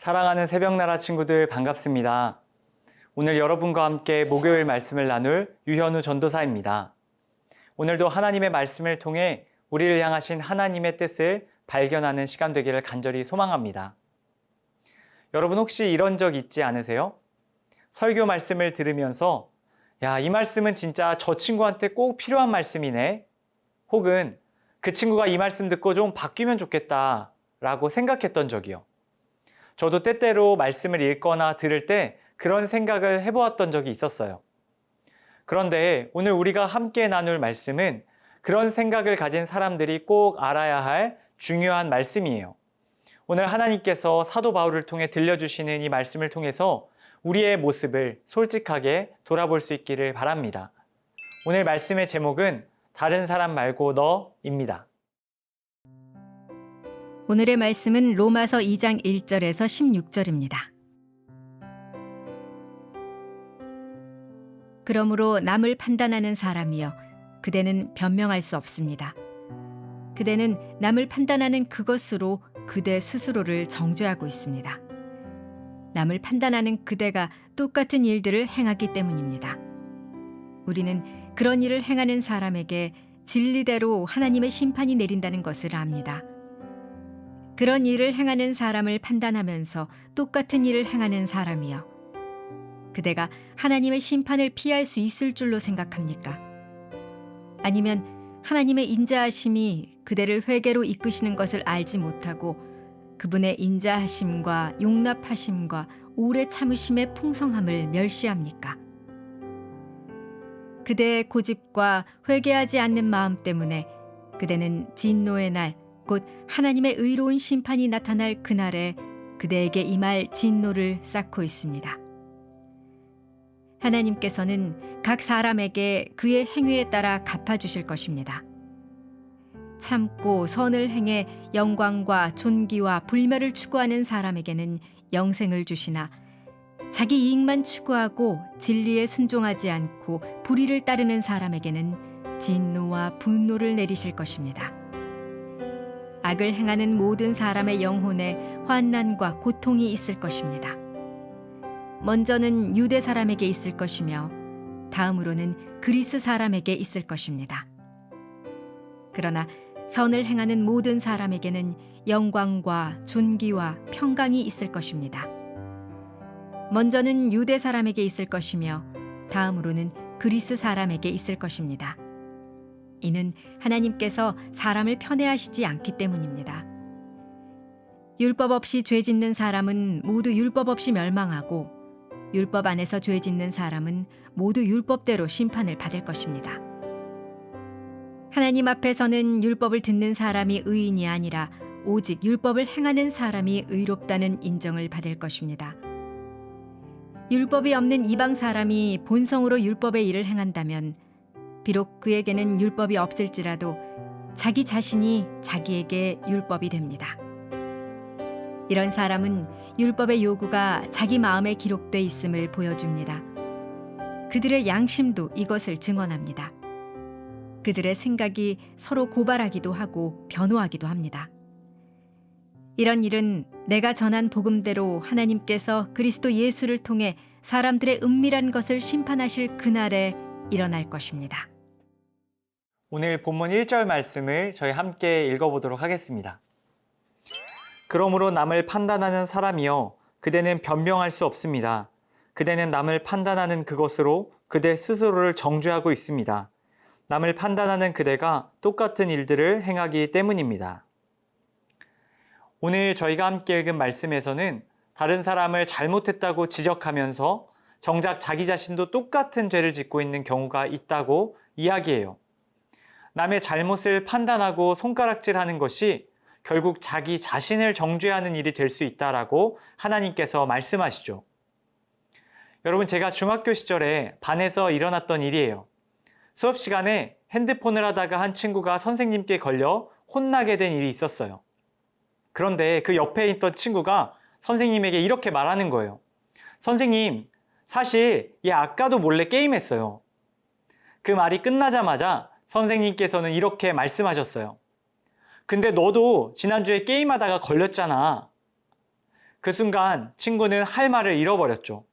사랑하는 새벽나라 친구들 반갑습니다. 오늘 여러분과 함께 목요일 말씀을 나눌 유현우 전도사입니다. 오늘도 하나님의 말씀을 통해 우리를 향하신 하나님의 뜻을 발견하는 시간 되기를 간절히 소망합니다. 여러분 혹시 이런 적 있지 않으세요? 설교 말씀을 들으면서 이 말씀은 진짜 저 친구한테 꼭 필요한 말씀이네. 혹은 그 친구가 이 말씀 듣고 좀 바뀌면 좋겠다 라고 생각했던 적이요. 저도 때때로 말씀을 읽거나 들을 때 그런 생각을 해보았던 적이 있었어요. 그런데 오늘 우리가 함께 나눌 말씀은 그런 생각을 가진 사람들이 꼭 알아야 할 중요한 말씀이에요. 오늘 하나님께서 사도 바울을 통해 들려주시는 이 말씀을 통해서 우리의 모습을 솔직하게 돌아볼 수 있기를 바랍니다. 오늘 말씀의 제목은 다른 사람 말고 너입니다. 오늘의 말씀은 로마서 2장 1절에서 16절입니다. 그러므로 남을 판단하는 사람이여 그대는 변명할 수 없습니다. 그대는 남을 판단하는 그것으로 그대 스스로를 정죄하고 있습니다. 남을 판단하는 그대가 똑같은 일들을 행하기 때문입니다. 우리는 그런 일을 행하는 사람에게 진리대로 하나님의 심판이 내린다는 것을 압니다. 그런 일을 행하는 사람을 판단하면서 똑같은 일을 행하는 사람이여 그대가 하나님의 심판을 피할 수 있을 줄로 생각합니까? 아니면 하나님의 인자하심이 그대를 회개로 이끄시는 것을 알지 못하고 그분의 인자하심과 용납하심과 오래 참으심의 풍성함을 멸시합니까? 그대의 고집과 회개하지 않는 마음 때문에 그대는 진노의 날 곧 하나님의 의로운 심판이 나타날 그날에 그대에게 임할 진노를 쌓고 있습니다. 하나님께서는 각 사람에게 그의 행위에 따라 갚아주실 것입니다. 참고 선을 행해 영광과 존귀와 불멸을 추구하는 사람에게는 영생을 주시나 자기 이익만 추구하고 진리에 순종하지 않고 불의를 따르는 사람에게는 진노와 분노를 내리실 것입니다. 악을 행하는 모든 사람의 영혼에 환난과 고통이 있을 것입니다. 먼저는 유대 사람에게 있을 것이며 다음으로는 그리스 사람에게 있을 것입니다. 그러나 선을 행하는 모든 사람에게는 영광과 존귀와 평강이 있을 것입니다. 먼저는 유대 사람에게 있을 것이며 다음으로는 그리스 사람에게 있을 것입니다. 이는 하나님께서 사람을 편애하시지 않기 때문입니다. 율법 없이 죄 짓는 사람은 모두 율법 없이 멸망하고 율법 안에서 죄 짓는 사람은 모두 율법대로 심판을 받을 것입니다. 하나님 앞에서는 율법을 듣는 사람이 의인이 아니라 오직 율법을 행하는 사람이 의롭다는 인정을 받을 것입니다. 율법이 없는 이방 사람이 본성으로 율법의 일을 행한다면 비록 그에게는 율법이 없을지라도 자기 자신이 자기에게 율법이 됩니다. 이런 사람은 율법의 요구가 자기 마음에 기록돼 있음을 보여줍니다. 그들의 양심도 이것을 증언합니다. 그들의 생각이 서로 고발하기도 하고 변호하기도 합니다. 이런 일은 내가 전한 복음대로 하나님께서 그리스도 예수를 통해 사람들의 은밀한 것을 심판하실 그날에 일어날 것입니다. 오늘 본문 1절 말씀을 저희 함께 읽어보도록 하겠습니다. 그러므로 남을 판단하는 사람이여 그대는 변명할 수 없습니다. 그대는 남을 판단하는 그것으로 그대 스스로를 정죄하고 있습니다. 남을 판단하는 그대가 똑같은 일들을 행하기 때문입니다. 오늘 저희가 함께 읽은 말씀에서는 다른 사람을 잘못했다고 지적하면서 정작 자기 자신도 똑같은 죄를 짓고 있는 경우가 있다고 이야기해요. 남의 잘못을 판단하고 손가락질하는 것이 결국 자기 자신을 정죄하는 일이 될 수 있다라고 하나님께서 말씀하시죠. 여러분, 제가 중학교 시절에 반에서 일어났던 일이에요. 수업 시간에 핸드폰을 하다가 한 친구가 선생님께 걸려 혼나게 된 일이 있었어요. 그런데 그 옆에 있던 친구가 선생님에게 이렇게 말하는 거예요. 선생님, 사실 얘 아까도 몰래 게임했어요. 그 말이 끝나자마자 선생님께서는 이렇게 말씀하셨어요. 근데 너도 지난주에 게임하다가 걸렸잖아. 그 순간 친구는 할 말을 잃어버렸죠.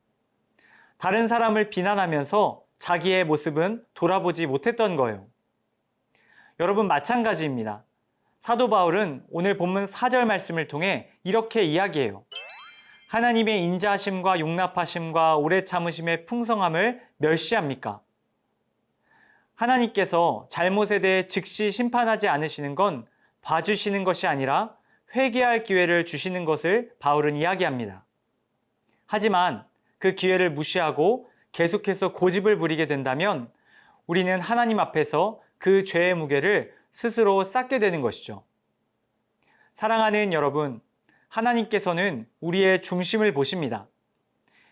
다른 사람을 비난하면서 자기의 모습은 돌아보지 못했던 거예요. 여러분, 마찬가지입니다. 사도 바울은 오늘 본문 4절 말씀을 통해 이렇게 이야기해요. 하나님의 인자하심과 용납하심과 오래 참으심의 풍성함을 멸시합니까? 하나님께서 잘못에 대해 즉시 심판하지 않으시는 건 봐주시는 것이 아니라 회개할 기회를 주시는 것을 바울은 이야기합니다. 하지만 그 기회를 무시하고 계속해서 고집을 부리게 된다면 우리는 하나님 앞에서 그 죄의 무게를 스스로 쌓게 되는 것이죠. 사랑하는 여러분, 하나님께서는 우리의 중심을 보십니다.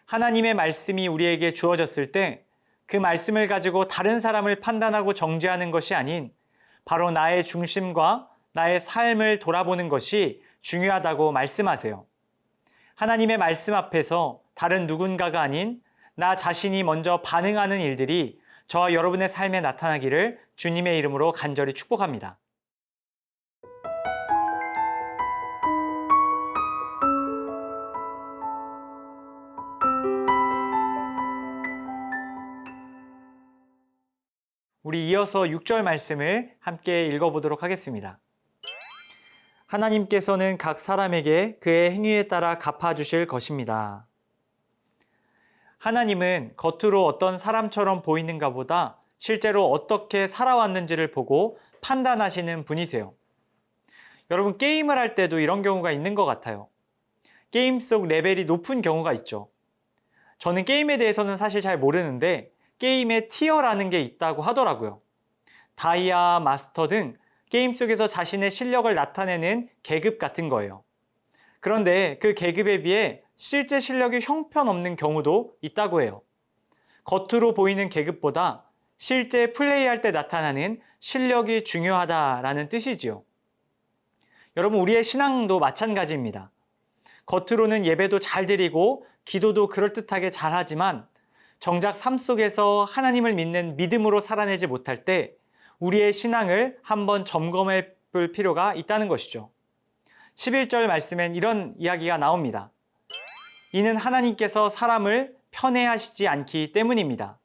하나님의 말씀이 우리에게 주어졌을 때 그 말씀을 가지고 다른 사람을 판단하고 정죄하는 것이 아닌 바로 나의 중심과 나의 삶을 돌아보는 것이 중요하다고 말씀하세요. 하나님의 말씀 앞에서 다른 누군가가 아닌 나 자신이 먼저 반응하는 일들이 저와 여러분의 삶에 나타나기를 주님의 이름으로 간절히 축복합니다. 우리 이어서 6절 말씀을 함께 읽어보도록 하겠습니다. 하나님께서는 각 사람에게 그의 행위에 따라 갚아주실 것입니다. 하나님은 겉으로 어떤 사람처럼 보이는가 보다 실제로 어떻게 살아왔는지를 보고 판단하시는 분이세요. 여러분, 게임을 할 때도 이런 경우가 있는 것 같아요. 게임 속 레벨이 높은 경우가 있죠. 저는 게임에 대해서는 사실 잘 모르는데 게임에 티어라는 게 있다고 하더라고요. 다이아, 마스터 등 게임 속에서 자신의 실력을 나타내는 계급 같은 거예요. 그런데 그 계급에 비해 실제 실력이 형편없는 경우도 있다고 해요. 겉으로 보이는 계급보다 실제 플레이할 때 나타나는 실력이 중요하다라는 뜻이지요. 여러분, 우리의 신앙도 마찬가지입니다. 겉으로는 예배도 잘 드리고 기도도 그럴듯하게 잘하지만 정작 삶 속에서 하나님을 믿는 믿음으로 살아내지 못할 때 우리의 신앙을 한번 점검해 볼 필요가 있다는 것이죠. 11절 말씀엔 이런 이야기가 나옵니다. 이는 하나님께서 사람을 편애하시지 않기 때문입니다.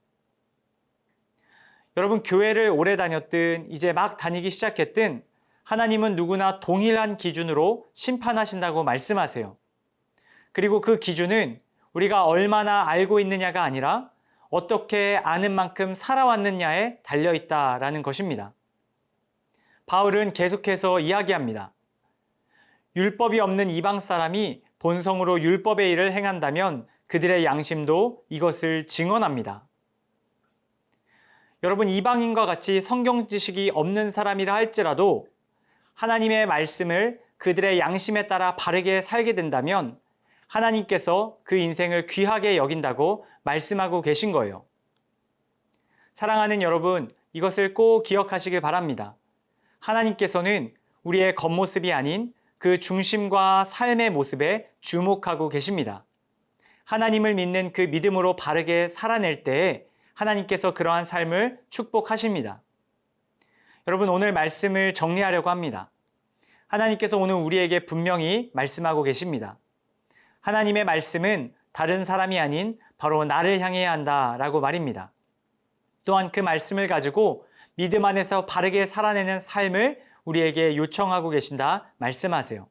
여러분, 교회를 오래 다녔든 이제 막 다니기 시작했든 하나님은 누구나 동일한 기준으로 심판하신다고 말씀하세요. 그리고 그 기준은 우리가 얼마나 알고 있느냐가 아니라 어떻게 아는 만큼 살아왔느냐에 달려있다라는 것입니다. 바울은 계속해서 이야기합니다. 율법이 없는 이방 사람이 본성으로 율법의 일을 행한다면 그들의 양심도 이것을 증언합니다. 여러분, 이방인과 같이 성경 지식이 없는 사람이라 할지라도 하나님의 말씀을 그들의 양심에 따라 바르게 살게 된다면 하나님께서 그 인생을 귀하게 여긴다고 말씀하고 계신 거예요. 사랑하는 여러분, 이것을 꼭 기억하시길 바랍니다. 하나님께서는 우리의 겉모습이 아닌 그 중심과 삶의 모습에 주목하고 계십니다. 하나님을 믿는 그 믿음으로 바르게 살아낼 때에 하나님께서 그러한 삶을 축복하십니다. 여러분, 오늘 말씀을 정리하려고 합니다. 하나님께서 오늘 우리에게 분명히 말씀하고 계십니다. 하나님의 말씀은 다른 사람이 아닌 바로 나를 향해야 한다라고 말입니다. 또한 그 말씀을 가지고 믿음 안에서 바르게 살아내는 삶을 우리에게 요청하고 계신다 말씀하세요.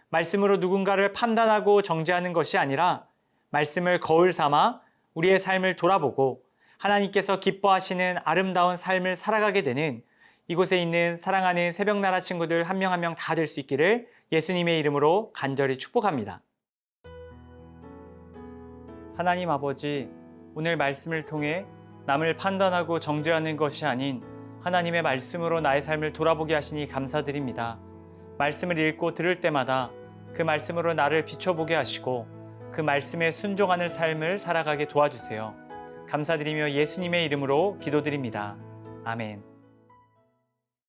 말씀으로 누군가를 판단하고 정죄하는 것이 아니라 말씀을 거울 삼아 우리의 삶을 돌아보고 하나님께서 기뻐하시는 아름다운 삶을 살아가게 되는 이곳에 있는 사랑하는 새벽나라 친구들 한 명 한 명 다 될 수 있기를 예수님의 이름으로 간절히 축복합니다. 하나님 아버지, 오늘 말씀을 통해 남을 판단하고 정죄하는 것이 아닌 하나님의 말씀으로 나의 삶을 돌아보게 하시니 감사드립니다. 말씀을 읽고 들을 때마다 그 말씀으로 나를 비춰보게 하시고 그 말씀에 순종하는 삶을 살아가게 도와주세요. 감사드리며 예수님의 이름으로 기도드립니다. 아멘.